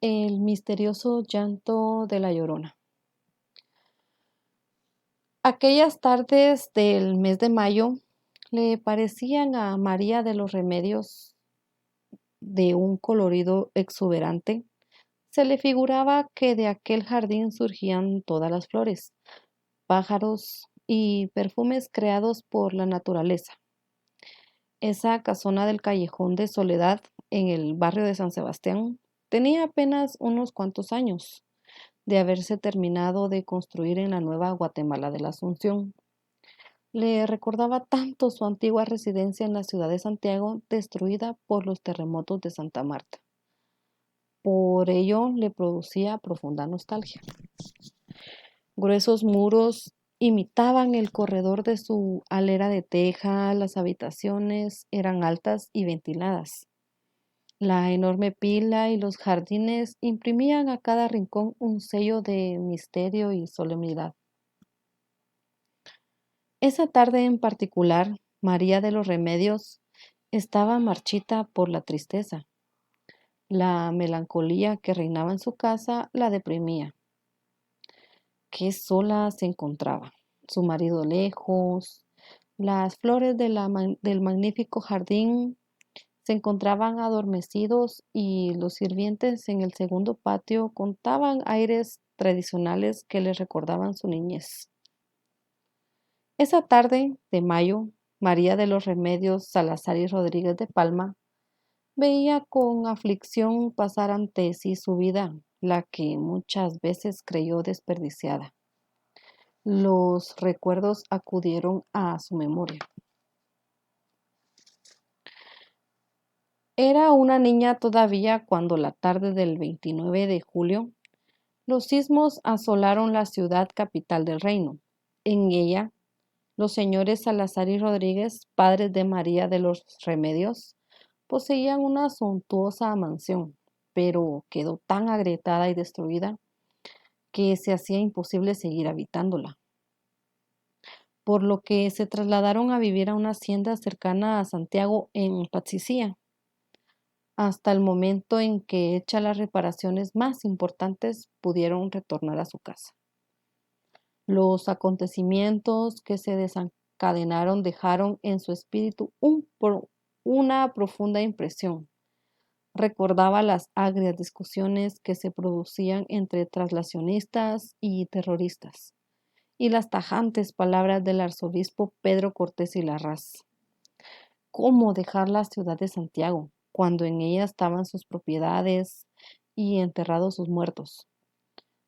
El misterioso llanto de la Llorona. Aquellas tardes del mes de mayo le parecían a María de los Remedios de un colorido exuberante. Se le figuraba que de aquel jardín surgían todas las flores, pájaros y perfumes creados por la naturaleza. Esa casona del Callejón de Soledad en el barrio de San Sebastián tenía apenas unos cuantos años de haberse terminado de construir en la nueva Guatemala de la Asunción. Le recordaba tanto su antigua residencia en la ciudad de Santiago, destruida por los terremotos de Santa Marta. Por ello le producía profunda nostalgia. Gruesos muros imitaban el corredor de su alera de teja, las habitaciones eran altas y ventiladas. La enorme pila y los jardines imprimían a cada rincón un sello de misterio y solemnidad. Esa tarde en particular, María de los Remedios estaba marchita por la tristeza. La melancolía que reinaba en su casa la deprimía. Qué sola se encontraba. Su marido lejos, las flores del magnífico jardín se encontraban adormecidos y los sirvientes en el segundo patio contaban aires tradicionales que les recordaban su niñez. Esa tarde de mayo, María de los Remedios Salazar y Rodríguez de Palma veía con aflicción pasar ante sí su vida, la que muchas veces creyó desperdiciada. Los recuerdos acudieron a su memoria. Era una niña todavía cuando la tarde del 29 de julio los sismos asolaron la ciudad capital del reino. En ella, los señores Salazar y Rodríguez, padres de María de los Remedios, poseían una suntuosa mansión, pero quedó tan agrietada y destruida que se hacía imposible seguir habitándola, por lo que se trasladaron a vivir a una hacienda cercana a Santiago en Patsicía, hasta el momento en que, hechas las reparaciones más importantes, pudieron retornar a su casa. Los acontecimientos que se desencadenaron dejaron en su espíritu una profunda impresión. Recordaba las agrias discusiones que se producían entre traslacionistas y terroristas, y las tajantes palabras del arzobispo Pedro Cortés y Larraz. ¿Cómo dejar la ciudad de Santiago cuando en ella estaban sus propiedades y enterrados sus muertos?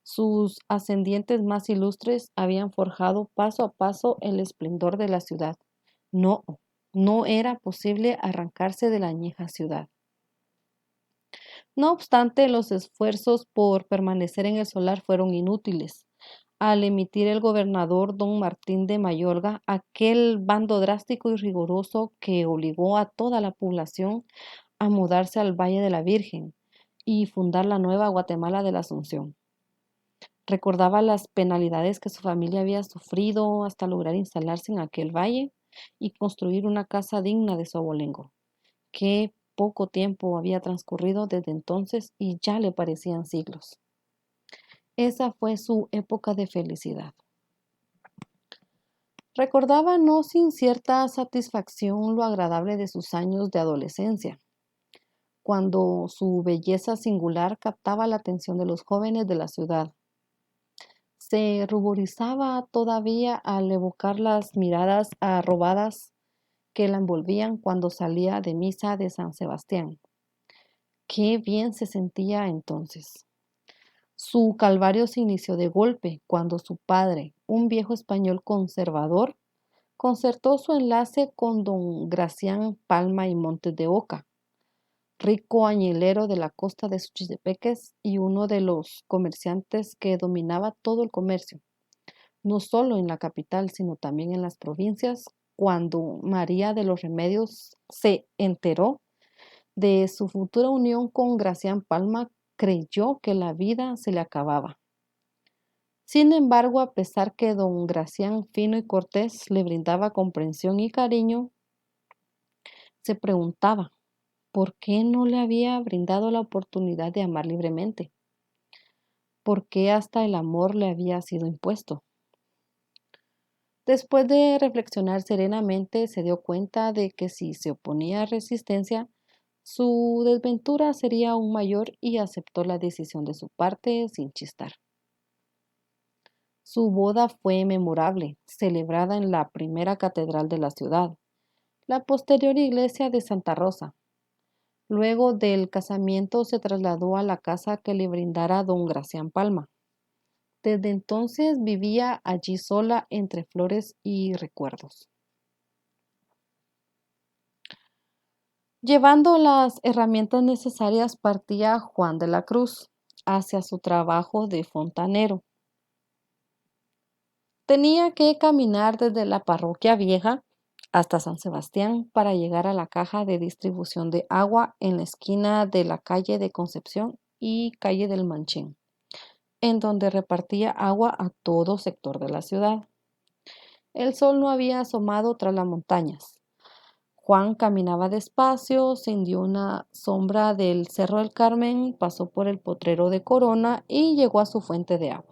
Sus ascendientes más ilustres habían forjado paso a paso el esplendor de la ciudad. No, no era posible arrancarse de la añeja ciudad. No obstante, los esfuerzos por permanecer en el solar fueron inútiles. Al emitir el gobernador don Martín de Mayorga aquel bando drástico y riguroso que obligó a toda la población a mudarse al Valle de la Virgen y fundar la nueva Guatemala de la Asunción. Recordaba las penalidades que su familia había sufrido hasta lograr instalarse en aquel valle y construir una casa digna de su abolengo. Qué poco tiempo había transcurrido desde entonces y ya le parecían siglos. Esa fue su época de felicidad. Recordaba no sin cierta satisfacción lo agradable de sus años de adolescencia, cuando su belleza singular captaba la atención de los jóvenes de la ciudad. Se ruborizaba todavía al evocar las miradas arrobadas que la envolvían cuando salía de misa de San Sebastián. Qué bien se sentía entonces. Su calvario se inició de golpe cuando su padre, un viejo español conservador, concertó su enlace con don Gracián Palma y Montes de Oca, rico añilero de la costa de Suchitepeques y uno de los comerciantes que dominaba todo el comercio, no solo en la capital, sino también en las provincias. Cuando María de los Remedios se enteró de su futura unión con Gracián Palma, creyó que la vida se le acababa. Sin embargo, a pesar que don Gracián, fino y cortés, le brindaba comprensión y cariño, se preguntaba ¿Por qué no le había brindado la oportunidad de amar libremente? ¿Por qué hasta el amor le había sido impuesto? Después de reflexionar serenamente, se dio cuenta de que si se oponía a resistencia, su desventura sería aún mayor y aceptó la decisión de su parte sin chistar. Su boda fue memorable, celebrada en la primera catedral de la ciudad, la posterior iglesia de Santa Rosa. Luego del casamiento se trasladó a la casa que le brindara don Gracián Palma. Desde entonces vivía allí sola entre flores y recuerdos. Llevando las herramientas necesarias partía Juan de la Cruz hacia su trabajo de fontanero. Tenía que caminar desde la parroquia vieja hasta San Sebastián para llegar a la caja de distribución de agua en la esquina de la calle de Concepción y calle del Manchén, en donde repartía agua a todo sector de la ciudad. El sol no había asomado tras las montañas. Juan caminaba despacio, sintió una sombra del Cerro del Carmen, pasó por el potrero de Corona y llegó a su fuente de agua.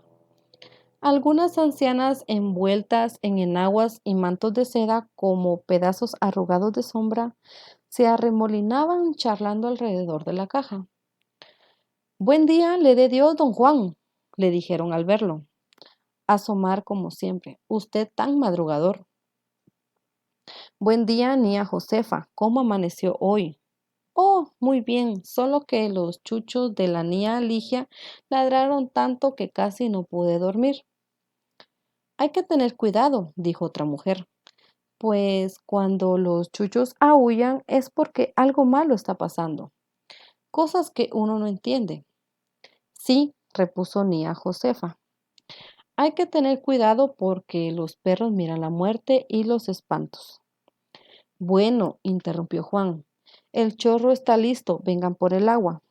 Algunas ancianas envueltas en enaguas y mantos de seda como pedazos arrugados de sombra se arremolinaban charlando alrededor de la caja. Buen día le dé Dios, don Juan, le dijeron al verlo. Asomar como siempre, usted tan madrugador. Buen día, Nía Josefa, ¿cómo amaneció hoy? Oh, muy bien, solo que los chuchos de la Nía Ligia ladraron tanto que casi no pude dormir. Hay que tener cuidado, dijo otra mujer, pues cuando los chuchos aúllan es porque algo malo está pasando, cosas que uno no entiende. Sí, repuso Nía Josefa, hay que tener cuidado porque los perros miran la muerte y los espantos. Bueno, interrumpió Juan, el chorro está listo, vengan por el agua.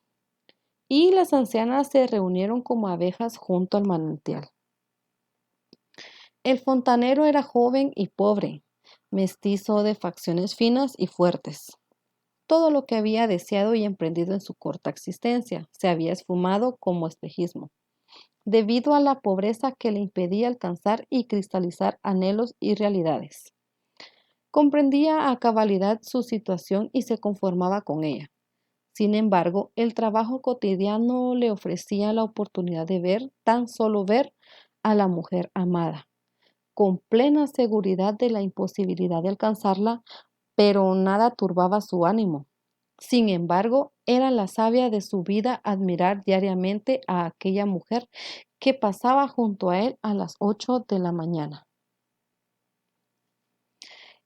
Y las ancianas se reunieron como abejas junto al manantial. El fontanero era joven y pobre, mestizo de facciones finas y fuertes. Todo lo que había deseado y emprendido en su corta existencia se había esfumado como espejismo, debido a la pobreza que le impedía alcanzar y cristalizar anhelos y realidades. Comprendía a cabalidad su situación y se conformaba con ella. Sin embargo, el trabajo cotidiano le ofrecía la oportunidad de ver, tan solo ver, a la mujer amada, con plena seguridad de la imposibilidad de alcanzarla, pero nada turbaba su ánimo. Sin embargo, era la savia de su vida admirar diariamente a aquella mujer que pasaba junto a él a las 8 de la mañana.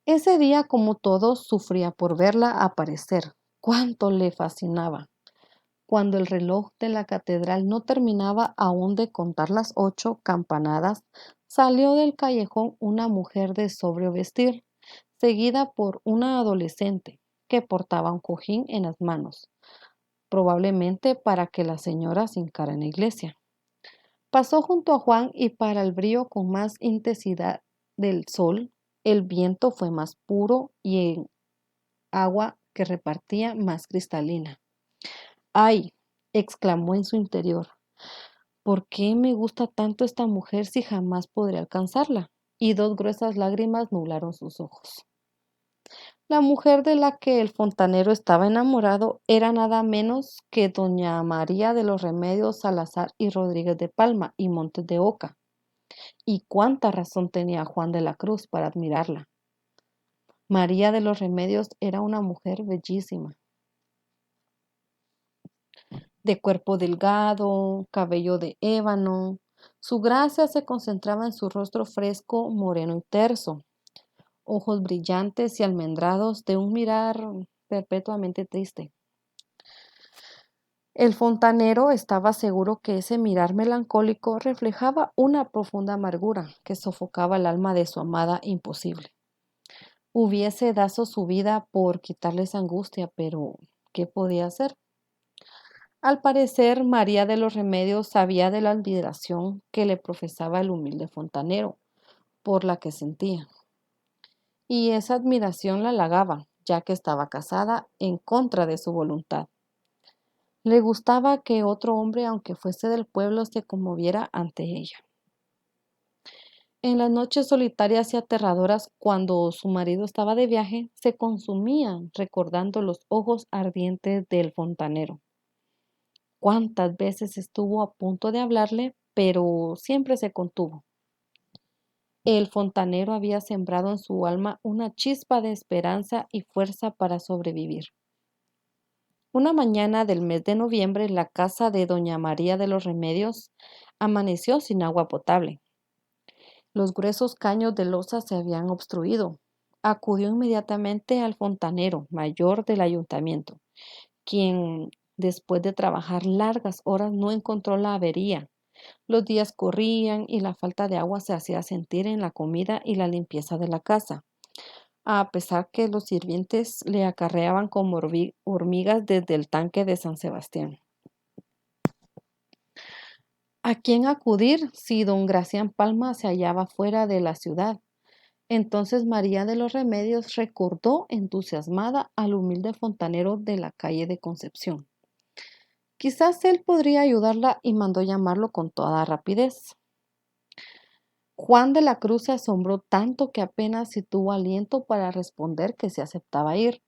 Ese día, como todos, sufría por verla aparecer. ¡Cuánto le fascinaba! Cuando el reloj de la catedral no terminaba aún de contar las 8 campanadas, salió del callejón una mujer de sobrio vestir, seguida por una adolescente que portaba un cojín en las manos, probablemente para que la señora se hincara en la iglesia. Pasó junto a Juan y para el brillo con más intensidad del sol, el viento fue más puro y el agua que repartía más cristalina. ¡Ay! Exclamó en su interior. ¿Por qué me gusta tanto esta mujer si jamás podré alcanzarla? Y dos gruesas lágrimas nublaron sus ojos. La mujer de la que el fontanero estaba enamorado era nada menos que doña María de los Remedios Salazar y Rodríguez de Palma y Montes de Oca. Y cuánta razón tenía Juan de la Cruz para admirarla. María de los Remedios era una mujer bellísima, de cuerpo delgado, cabello de ébano. Su gracia se concentraba en su rostro fresco, moreno y terso, ojos brillantes y almendrados de un mirar perpetuamente triste. El fontanero estaba seguro que ese mirar melancólico reflejaba una profunda amargura que sofocaba el alma de su amada imposible. Hubiese dado su vida por quitarle esa angustia, pero ¿qué podía hacer? Al parecer, María de los Remedios sabía de la admiración que le profesaba el humilde fontanero, por la que sentía. Y esa admiración la halagaba, ya que estaba casada en contra de su voluntad. Le gustaba que otro hombre, aunque fuese del pueblo, se conmoviera ante ella. En las noches solitarias y aterradoras, cuando su marido estaba de viaje, se consumía recordando los ojos ardientes del fontanero. Cuántas veces estuvo a punto de hablarle, pero siempre se contuvo. El fontanero había sembrado en su alma una chispa de esperanza y fuerza para sobrevivir. Una mañana del mes de noviembre, la casa de doña María de los Remedios amaneció sin agua potable. Los gruesos caños de loza se habían obstruido. Acudió inmediatamente al fontanero mayor del ayuntamiento, quien, después de trabajar largas horas, no encontró la avería. Los días corrían y la falta de agua se hacía sentir en la comida y la limpieza de la casa, a pesar que los sirvientes le acarreaban como hormigas desde el tanque de San Sebastián. ¿A quién acudir si don Gracián Palma se hallaba fuera de la ciudad? Entonces María de los Remedios recordó entusiasmada al humilde fontanero de la calle de Concepción. Quizás él podría ayudarla y mandó llamarlo con toda rapidez. Juan de la Cruz se asombró tanto que apenas si tuvo aliento para responder que se aceptaba ir.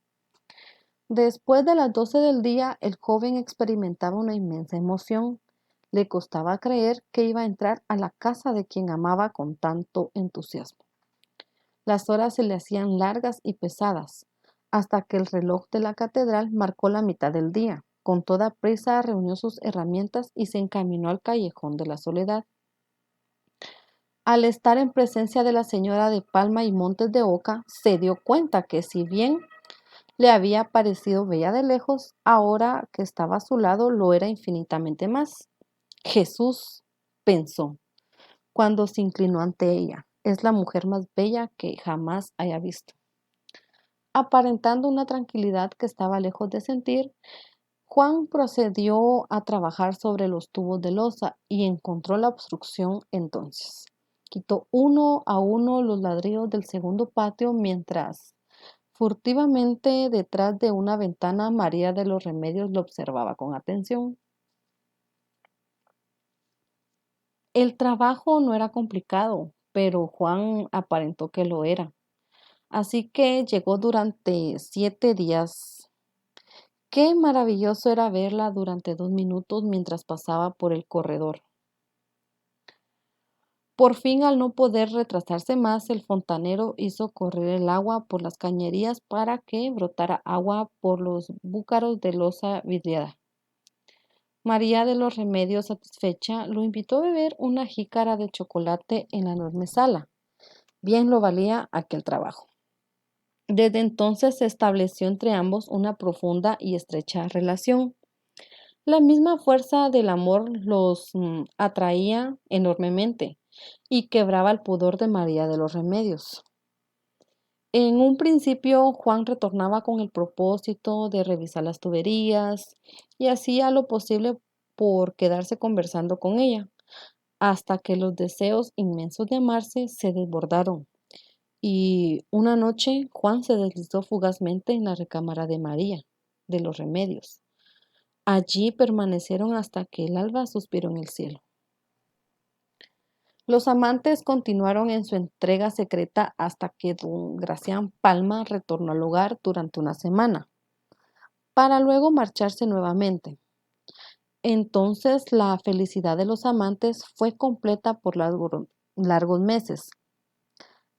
Después de las 12 del día, el joven experimentaba una inmensa emoción. Le costaba creer que iba a entrar a la casa de quien amaba con tanto entusiasmo. Las horas se le hacían largas y pesadas, hasta que el reloj de la catedral marcó la mitad del día. Con toda prisa reunió sus herramientas y se encaminó al callejón de la Soledad. Al estar en presencia de la señora de Palma y Montes de Oca, se dio cuenta que si bien le había parecido bella de lejos, ahora que estaba a su lado lo era infinitamente más. Jesús, pensó, cuando se inclinó ante ella, es la mujer más bella que jamás haya visto. Aparentando una tranquilidad que estaba lejos de sentir, Juan procedió a trabajar sobre los tubos de loza y encontró la obstrucción entonces. Quitó uno a uno los ladrillos del segundo patio mientras furtivamente detrás de una ventana María de los Remedios lo observaba con atención. El trabajo no era complicado, pero Juan aparentó que lo era. Así que llegó durante 7 días. Qué maravilloso era verla durante 2 minutos mientras pasaba por el corredor. Por fin, al no poder retrasarse más, el fontanero hizo correr el agua por las cañerías para que brotara agua por los búcaros de loza vidriada. María de los Remedios, satisfecha, lo invitó a beber una jícara de chocolate en la enorme sala. Bien lo valía aquel trabajo. Desde entonces se estableció entre ambos una profunda y estrecha relación. La misma fuerza del amor los atraía enormemente y quebraba el pudor de María de los Remedios. En un principio, Juan retornaba con el propósito de revisar las tuberías y hacía lo posible por quedarse conversando con ella, hasta que los deseos inmensos de amarse se desbordaron. Y una noche Juan se deslizó fugazmente en la recámara de María de los Remedios. Allí permanecieron hasta que el alba suspiró en el cielo. Los amantes continuaron en su entrega secreta hasta que don Gracián Palma retornó al hogar durante una semana, para luego marcharse nuevamente. Entonces la felicidad de los amantes fue completa por largos meses,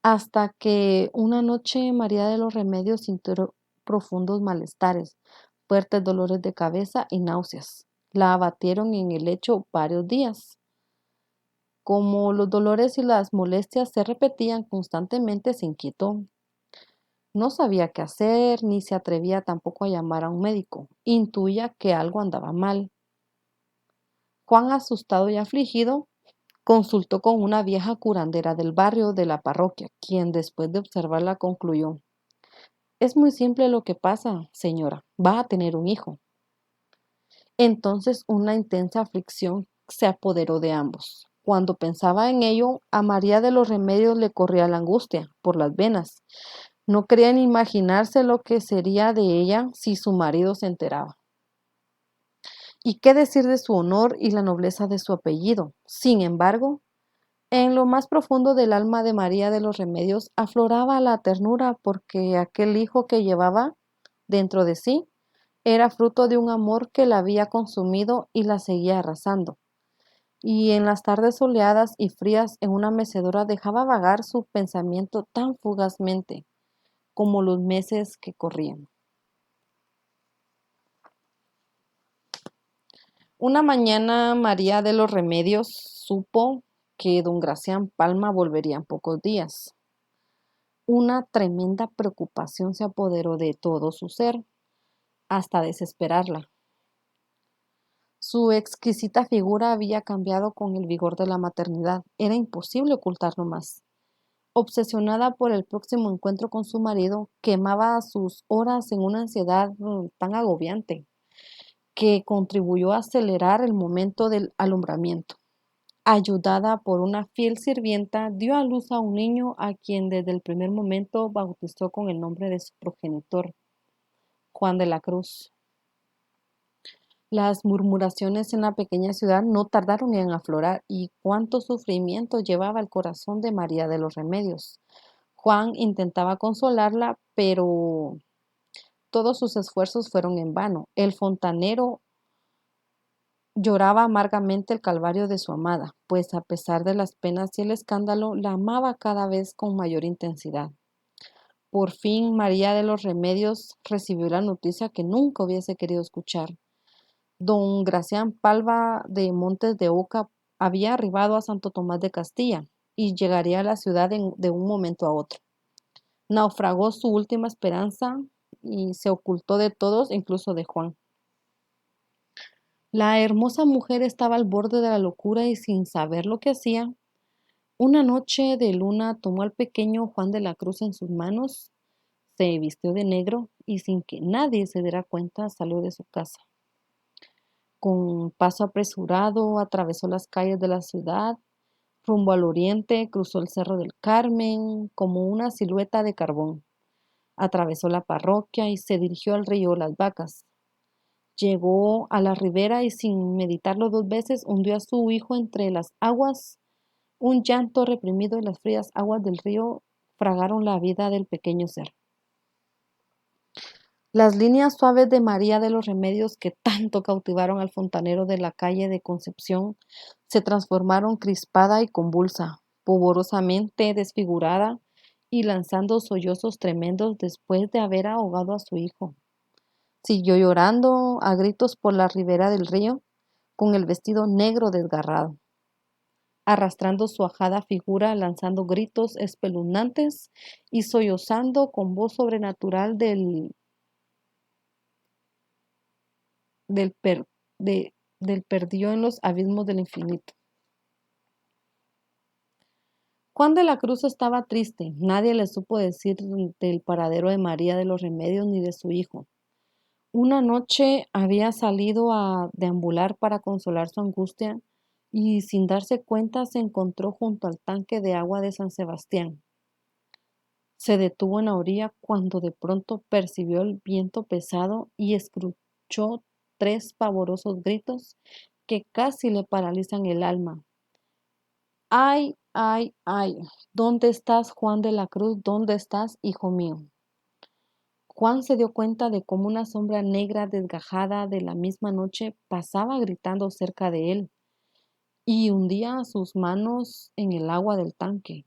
hasta que una noche María de los Remedios sintió profundos malestares, fuertes dolores de cabeza y náuseas. La abatieron en el lecho varios días. Como los dolores y las molestias se repetían constantemente, se inquietó. No sabía qué hacer, ni se atrevía tampoco a llamar a un médico. Intuía que algo andaba mal. Juan, asustado y afligido, consultó con una vieja curandera del barrio de la parroquia, quien después de observarla concluyó: es muy simple lo que pasa, señora, va a tener un hijo. Entonces una intensa aflicción se apoderó de ambos. Cuando pensaba en ello, a María de los Remedios le corría la angustia por las venas, No querían imaginarse lo que sería de ella si su marido se enteraba. ¿Y qué decir de su honor y la nobleza de su apellido? Sin embargo, en lo más profundo del alma de María de los Remedios afloraba la ternura porque aquel hijo que llevaba dentro de sí era fruto de un amor que la había consumido y la seguía arrasando. Y en las tardes soleadas y frías en una mecedora dejaba vagar su pensamiento tan fugazmente como los meses que corrían. Una mañana María de los Remedios supo que don Gracián Palma volvería en pocos días. Una tremenda preocupación se apoderó de todo su ser, hasta desesperarla. Su exquisita figura había cambiado con el vigor de la maternidad. Era imposible ocultarlo más. Obsesionada por el próximo encuentro con su marido, quemaba sus horas en una ansiedad tan agobiante que contribuyó a acelerar el momento del alumbramiento. Ayudada por una fiel sirvienta, dio a luz a un niño a quien desde el primer momento bautizó con el nombre de su progenitor, Juan de la Cruz. Las murmuraciones en la pequeña ciudad no tardaron en aflorar y cuánto sufrimiento llevaba el corazón de María de los Remedios. Juan intentaba consolarla, pero todos sus esfuerzos fueron en vano. El fontanero lloraba amargamente el calvario de su amada, pues a pesar de las penas y el escándalo, la amaba cada vez con mayor intensidad. Por fin María de los Remedios recibió la noticia que nunca hubiese querido escuchar. Don Gracián Palma de Montes de Oca había arribado a Santo Tomás de Castilla y llegaría a la ciudad de un momento a otro. Naufragó su última esperanza y se ocultó de todos, incluso de Juan. La hermosa mujer estaba al borde de la locura y sin saber lo que hacía, una noche de luna tomó al pequeño Juan de la Cruz en sus manos, se vistió de negro y sin que nadie se diera cuenta salió de su casa. Con paso apresurado atravesó las calles de la ciudad, rumbo al oriente, cruzó el Cerro del Carmen como una silueta de carbón. Atravesó la parroquia y se dirigió al río Las Vacas. Llegó a la ribera y sin meditarlo dos veces hundió a su hijo entre las aguas. Un llanto reprimido en las frías aguas del río fragaron la vida del pequeño ser. Las líneas suaves de María de los Remedios que tanto cautivaron al fontanero de la calle de Concepción se transformaron crispada y convulsa, pavorosamente desfigurada y lanzando sollozos tremendos después de haber ahogado a su hijo. Siguió llorando a gritos por la ribera del río, con el vestido negro desgarrado, arrastrando su ajada figura, lanzando gritos espeluznantes y sollozando con voz sobrenatural del, per- del perdió en los abismos del infinito. Juan de la Cruz estaba triste, nadie le supo decir del paradero de María de los Remedios ni de su hijo. Una noche había salido a deambular para consolar su angustia y sin darse cuenta se encontró junto al tanque de agua de San Sebastián. Se detuvo en la orilla cuando de pronto percibió el viento pesado y escuchó tres pavorosos gritos que casi le paralizan el alma. ¡Ay, ay, ay! ¿Dónde estás, Juan de la Cruz? ¿Dónde estás, hijo mío? Juan se dio cuenta de cómo una sombra negra desgajada de la misma noche pasaba gritando cerca de él y hundía sus manos en el agua del tanque.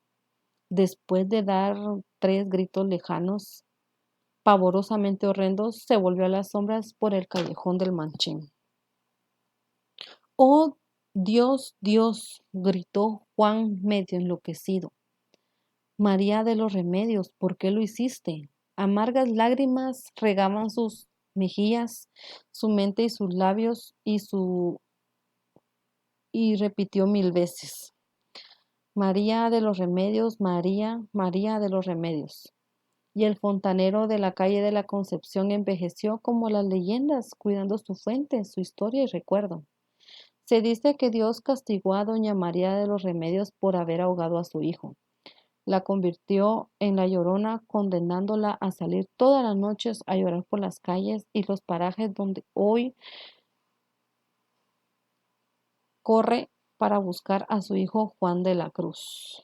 Después de dar tres gritos lejanos, pavorosamente horrendos, se volvió a las sombras por el callejón del Manchén. ¡Oh, Dios, Dios! Gritó Juan medio enloquecido. María de los Remedios, ¿por qué lo hiciste? Amargas lágrimas regaban sus mejillas, su mente y sus labios, y repitió 1000 veces: María de los Remedios, María, María de los Remedios. Y el fontanero de la calle de la Concepción envejeció como las leyendas, cuidando su fuente, su historia y recuerdo. Se dice que Dios castigó a doña María de los Remedios por haber ahogado a su hijo. la convirtió en la Llorona, condenándola a salir todas las noches a llorar por las calles y los parajes donde hoy corre para buscar a su hijo Juan de la Cruz.